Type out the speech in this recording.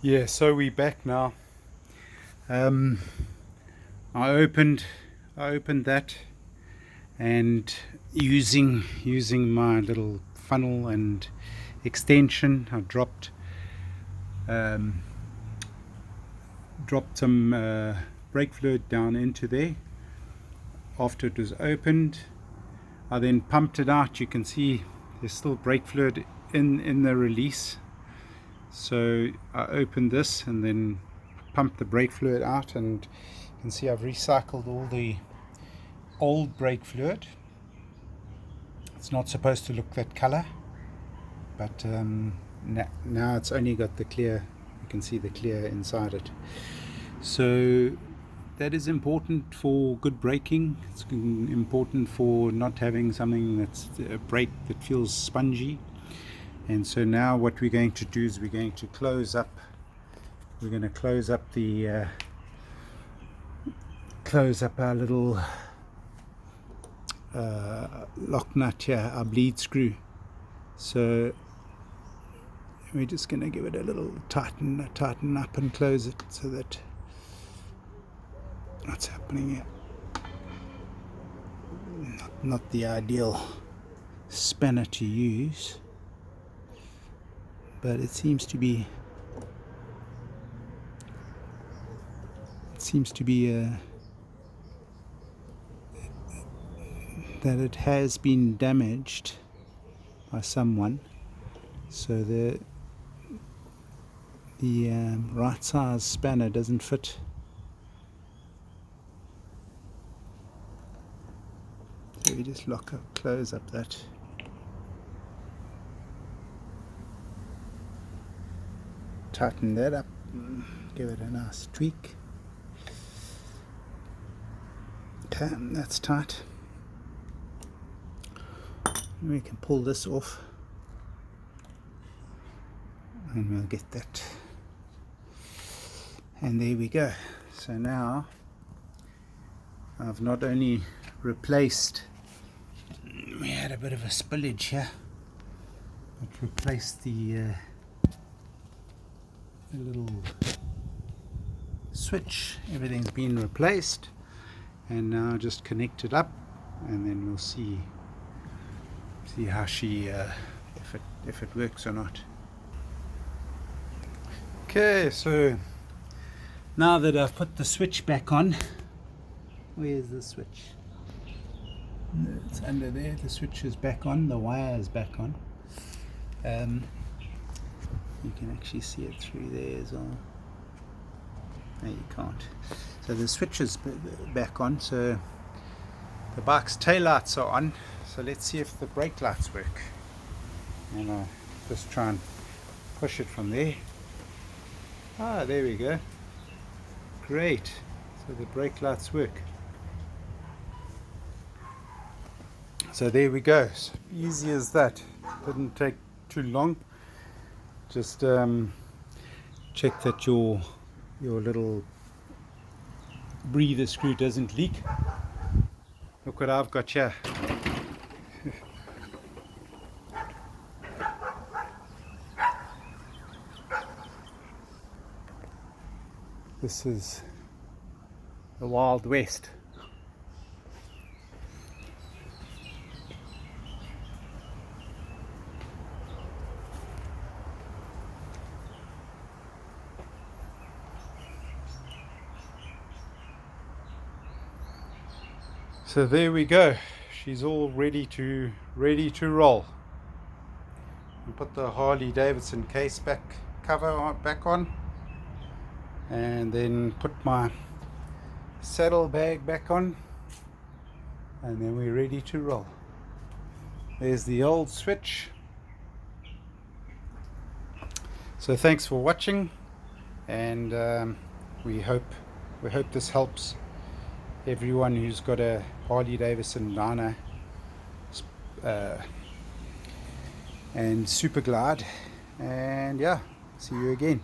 Yeah, so we're back now. Um, I opened that, and using my little funnel and extension, I um, dropped some brake fluid down into there. After it was opened, I then pumped it out. You can see there's still brake fluid in the release. So I opened this and then pumped the brake fluid out, and you can see I've recycled all the old brake fluid. It's not supposed to look that color, but now it's only got the clear. You can see the clear inside it. So that is important for good braking. It's important for not having something that's a brake that feels spongy. And so now what we're going to do is we're going to close up the close up our little lock nut here, our bleed screw. So we're just going to give it a little tighten up and close it, so that what's happening here. Not the ideal spanner to use, but it seems to be that it has been damaged by someone, so the right size spanner doesn't fit. So we just close up that. Tighten that up, give it a nice tweak. Okay, that's tight. We can pull this off and we'll get that. And there we go. So now I've not only replaced, we had a bit of a spillage here, but replaced the little switch. Everything's been replaced, and now just connect it up, and then we'll see how she if it works or not. Okay, so now that I've put the switch back on, where's the switch? It's under there. The switch is back on, the wire is back on. You can actually see it through there as well. No, you can't. So the switch is back on, so the bike's tail lights are on. So let's see if the brake lights work. And I'll just try and push it from there. Ah, there we go. Great. So the brake lights work. So there we go. So easy as that. Didn't take too long. Just check that your little breather screw doesn't leak. Look what I've got here. This is the Wild West. So there we go. She's all ready to roll. And put the Harley-Davidson case cover back on, and then put my saddle bag back on, and then we're ready to roll. There's the old switch. So thanks for watching, and we hope this helps everyone who's got a Harley-Davidson Liner and Super Glide. And yeah, see you again.